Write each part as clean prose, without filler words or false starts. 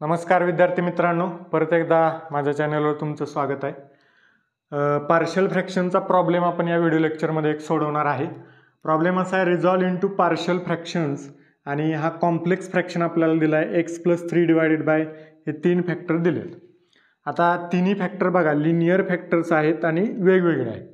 नमस्कार विद्यार्थी मित्रांनो, परत एकदा माझ्या चॅनलवर तुमचं स्वागत आहे. पार्शियल फ्रॅक्शनचा प्रॉब्लेम आपण या व्हिडिओ लेक्चरमध्ये एक सोडवणार आहे. प्रॉब्लेम असा आहे, रिझॉल्व इनटू पार्शियल फ्रॅक्शन्स, आणि हा कॉम्प्लेक्स फ्रॅक्शन आपल्याला दिला आहे x+3 डिवायडेड बाय हे 3 फॅक्टर दिलेत. आता तिन्ही फॅक्टर बघा लिनियर फॅक्टर्स आहेत आणि वेगवेगळे आहेत,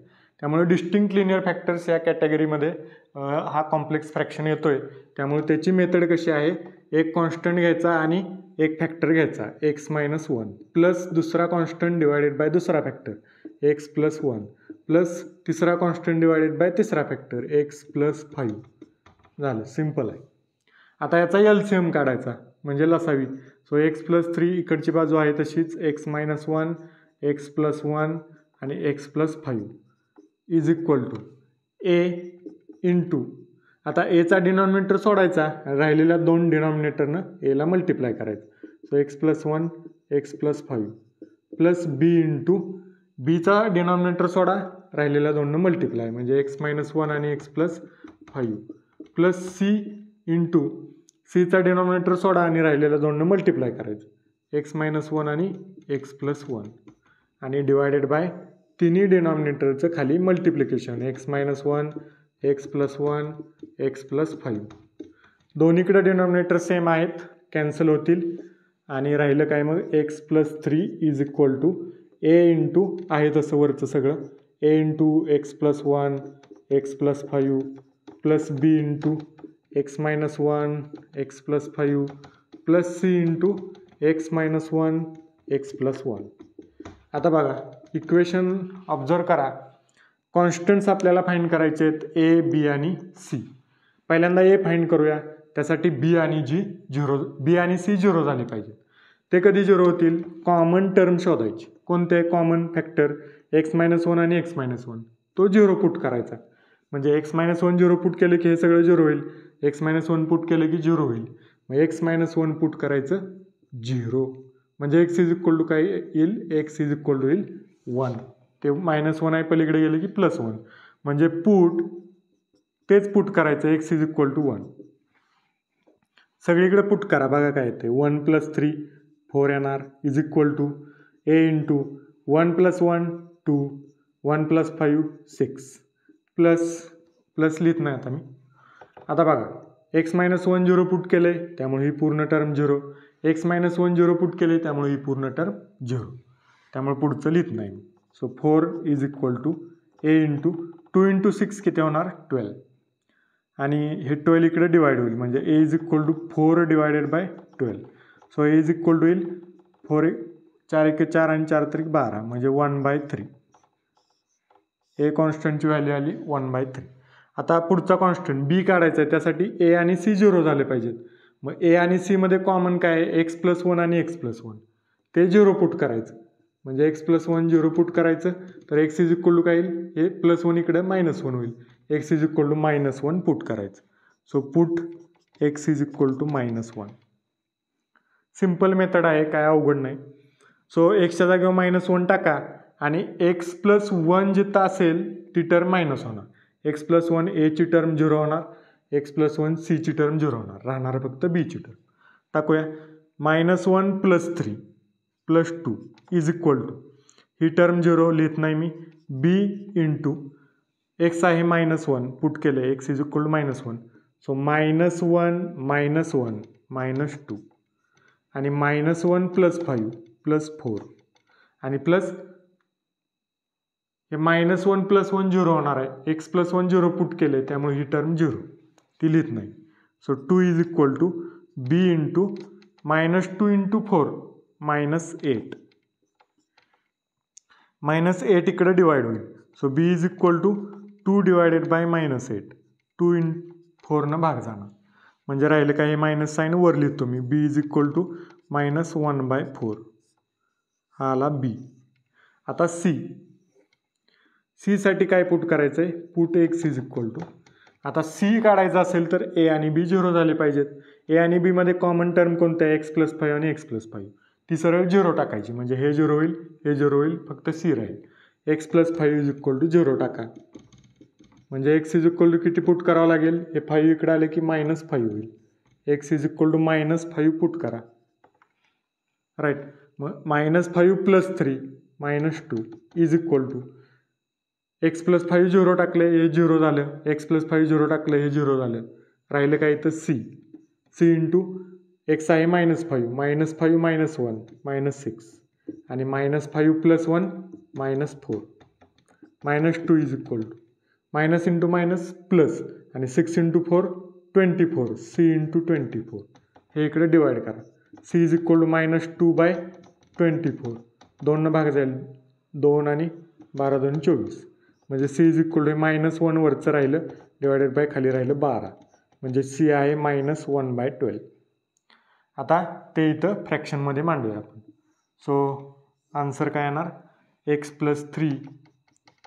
त्यामुळे डिस्टिंक्ट लिनियर फॅक्टर्स या कॅटेगरीमध्ये हा कॉम्प्लेक्स फ्रॅक्शन येतोय. त्यामुळे त्याची मेथड कशी आहे, एक कॉन्स्टंट घ्यायचा आणि एक फॅक्टर घ्यायचा x-1 प्लस दुसरा कॉन्स्टंट डिवायडेड बाय दुसरा फॅक्टर x+1 प्लस तिसरा कॉन्स्टंट डिवायडेड बाय तिसरा फॅक्टर x+5 झालं. सिम्पल आहे. आता याचा LCM काढायचा म्हणजे लसावी. सो x+3 इकडची बाजू आहे तशीच x-1 x+1 आणि x+5 is equal to a into, आता एचा डिनॉमिनेटर सोडायचा, राहिलेल्या दोन डिनॉमिनेटरनं एला मल्टिप्लाय करायचं. So x+1 x+5 plus b into, बीचा डिनॉमिनेटर सोडा, राहिलेल्या दोननं मल्टिप्लाय म्हणजे x-1 आणि x+5 प्लस c इंटू, सीचा डिनॉमिनेटर सोडा आणि राहिलेल्या दोननं मल्टिप्लाय करायचं x-1 आणि x+1 आणि डिवायडेड बाय तिन्ही डिनॉमिनेटरचं खाली मल्टिप्लिकेशन x-1 x+1 x+5. दोन्हीकडे डिनॉमिनेटर सेम आहेत, कॅन्सल होतील आणि राहिलं काय मग x+3 is equal to a into आहे तसं वरचं सगळं a into x+1 x+5 plus b into x-1 x+5 plus c into x-1 x+1. आता बघा इक्वेशन ऑब्झर्व करा. कॉन्स्टंट्स आपल्याला फाइंड करायचे आहेत a, b आणि c. पहिल्यांदा a फाइंड करूया. त्यासाठी b आणि c झिरो झाले पाहिजे. ते कधी झिरो होतील, कॉमन टर्म शोधायची. कोणते कॉमन फॅक्टर x-1 आणि x-1 तो झिरो पुट करायचा. म्हणजे x-1 झिरो पुट केले की हे सगळं झिरो होईल, x-1 पुट केले की झिरो होईल. मग x-1 पुट करायचं झिरो, म्हणजे x इज इक्वल टू काय येईल, x इज इक्वल टू येईल 1. ते -1 आहे पलीकडे गेले की +1, म्हणजे तेच पुट करायचं x इज इक्वल टू 1. सगळीकडे पुट करा, बघा काय येते. 1 + 3 4 येणार is equal to a into 1 + 1 2 1 + 5 6 plus लिहित नाही आता मी. आता बघा x-1 झिरो पुट केले त्यामुळे ही पूर्ण term zero, x-1 zero put केले त्यामुळे ही पूर्ण टर्म झिरो, त्यामुळे पुढचं लिहित नाही. So 4 is equal to a into 2 into 6 किती होणार 12, आणि हे 12 इकडे डिवाइड होईल म्हणजे a is equal to 4 divided by 12. So a is equal to येईल 4 4 1 4 आणि 4 3 12 म्हणजे 1/3. a कॉन्स्टंटची व्हॅल्यू आली 1/3. आता पुढचा कॉन्स्टंट b काढायचा आहे, त्यासाठी a आणि c झिरो झाले पाहिजेत. मग a आणि c मध्ये कॉमन काय आहे, x+1 आणि x+1 ते झिरो पुट करायचं. म्हणजे x+1 झिरो पुट करायचं तर x इज इक्वल टू काय येईल, हे +1 इकडे -1 होईल, x is equal to -1 put करायचं. So put x is equal to -1. Simple method आहे, काय अवघड नाही. सो एक्सच्या जागेवर -1 टाका आणि x+1 जिथं असेल ती टर्म मायनस होणार. x+1 a ची टर्म झिरो होणार, x+1 c ची टर्म झिरो होणार, राहणार फक्त b ची टर्म. टाकूया. -1 + 3 + 2 इज इक्वल टू, ही टर्म झिरो लिहित नाही मी, b इंटू x आहे -1 पुट केले x is equal to -1. So -1 -2 आणि -1 + 5 + 4 आणि प्लस हे -1 + 1 झिरो होणार आहे, x+1 झिरो पुट केले त्यामुळे ही टर्म झिरो, ती लिहित नाही. So 2 is equal to b into -2 into 4 -8, -8 इकडे डिवाइड होईल. So b is equal to 2 divided by -8, 2 in 4 न भाग जाणार म्हणजे राहिलं काय, हे मायनस साईन वर लिहितो मी, b इज इक्वल टू -1/4. हा आला b. आता c साठी काय पुट करायचं आहे, put x is equal to, आता c काढायचं असेल तर a आणि b झिरो झाले पाहिजेत. a आणि b मध्ये कॉमन टर्म कोणतं आहे, x+5 आणि x+5, ती सरळ झिरो टाकायची म्हणजे हे झिरो होईल, हे झिरो होईल, फक्त c राहील. x+5 इज इक्वल टू 0 टाका म्हणजे x इज इक्वल टू किती पुट करावं लागेल, हे 5 इकडे आले की -5 होईल, x is equal to -5 put करा. राईट. मग -5 + 3 -2 इज इक्वल टू x + 5 0 टाकले हे 0 झालं, x + 5 0 टाकलं हे 0 झालं, राहिलं काय तर c इंटू x आहे -5 -5 -1 -6 आणि -5 + 1 -4 -2 is equal to minus into minus plus आणि 6 इंटू 4 24 c इंटू 24 हे इकडे डिवाइड करा. c इज इक्वल टू -2/24 2 भाग जाईल 2 आणि 12 2 24 म्हणजे c इज इक्वल टू -1 वरचं राहिलं डिवायडेड बाय खाली राहिलं 12 म्हणजे c आहे -1/12. आता ते इथं फ्रॅक्शनमध्ये मांडूया आपण. सो आन्सर काय येणार x + 3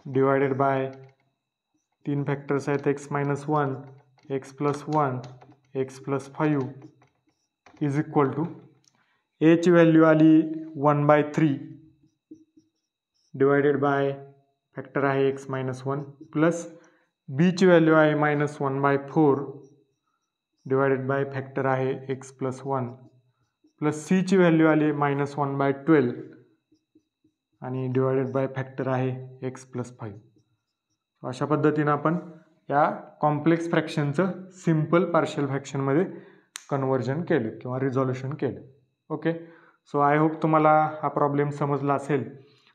डिवायडेड बाय 3 फॅक्टर्स आहेत x - 1 x + 1 x + 5 is equal to a ची व्हॅल्यू आली 1/3 डिवायडेड बाय फॅक्टर आहे x - 1 प्लस b ची व्हॅल्यू आहे -1/4 डिवायडेड बाय फॅक्टर आहे x + 1 प्लस c ची व्हॅल्यू आली -1/12 आणि डिवायडेड बाय फॅक्टर आहे x + 5. अशा पद्धतीनं आपण या कॉम्प्लेक्स फ्रॅक्शनचं सिम्पल पार्शियल फ्रॅक्शनमध्ये कन्व्हर्जन केलं किंवा रिझॉल्युशन केलं. ओके. सो आय होप तुम्हाला हा प्रॉब्लेम समजला असेल.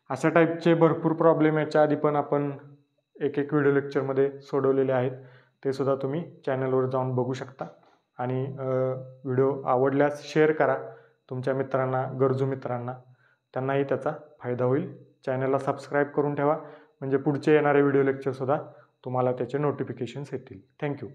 अशा टाईपचे भरपूर प्रॉब्लेम याच्या आधी पण आपण एक व्हिडिओ लेक्चरमध्ये सोडवलेले आहेत. ते सुद्धा तुम्ही चॅनलवर जाऊन बघू शकता आणि व्हिडिओ आवडल्यास शेअर करा तुमच्या मित्रांना, गरजू मित्रांना, त्यांनाही त्याचा फायदा होईल. चॅनलला सबस्क्राईब करून ठेवा म्हणजे पुढचे येणारे व्हिडिओ लेक्चरसुद्धा तुम्हाला त्याचे नोटिफिकेशन्स येतील. थँक्यू.